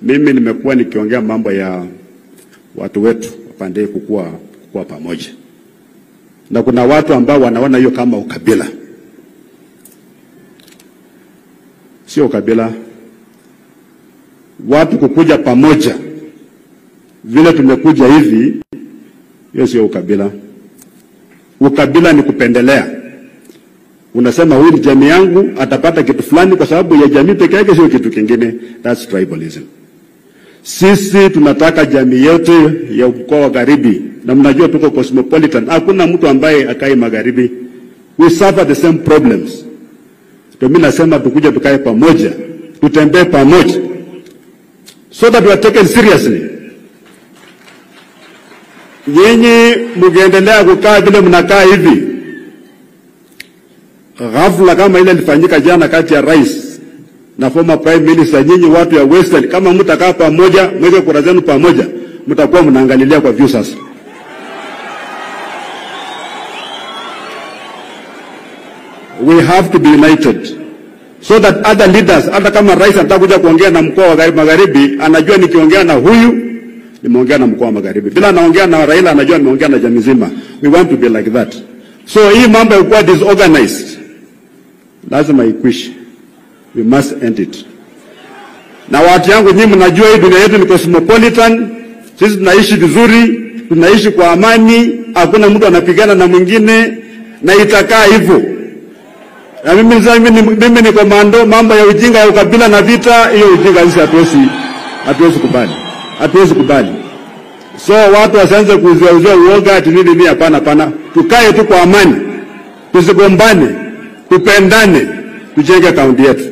Mimi nimekuwa nikiongea mambo ya watu wetu wapande kukua pamoja. Na kuna watu ambao wanaona hiyo kama ukabila. Sio ukabila. Watu kukuja pamoja vile tumekuja hivi, hiyo sio ukabila. Ukabila ni kupendelea. Unasema huyu ni jamii yangu atapata kitu fulani kwa sababu ya jamii peke yake, sio kitu kingine. That's tribalism. Sisi tunataka jamii yote ya mkoa wa Magharibi, na mnajua tuko cosmopolitan. Hakuna mtu ambaye akai Magharibi. We suffer the same problems. Ndio mimi nasema tukuje tukae pamoja, tutembee pamoja, so that we are taken seriously. Nyinyi mkiendelea kukaa vile mnakaa hivi, ghafla kama ile ilifanyika jana kati ya rais na former prime minister, nyinyi watu ya Western, kama mtakaa pamoja, mweke kura zenu pamoja, mtakuwa mnaangalilia kwa view sasa. We have to be united so that other leaders, hata kama rais atakuja kuongea na mkoa wa Magharibi, anajua nikiongea na huyu nimeongea na mkoa wa Magharibi. Bila naongea na Raila anajua nimeongea na jamii nzima. We want to be like that. So hii mambo ya kuwa disorganized lazima ikwishe. We must end it. Na watu yangu nyinyi mnajua hii dunia yetu ni cosmopolitan. Sisi tunaishi vizuri, tunaishi kwa amani, hakuna mtu anapigana na mwingine, na itakaa hivyo. Na mimi ni komando, mambo ya ujinga ya ukabila na vita, hiyo ujinga sisi hatuwezi kubali. Hatuwezi kubali. So watu wasianze kuuzia uoga ati nini, hapana. Tukae tu kwa amani. Tusigombane, tupendane, tujenge kaunti yetu.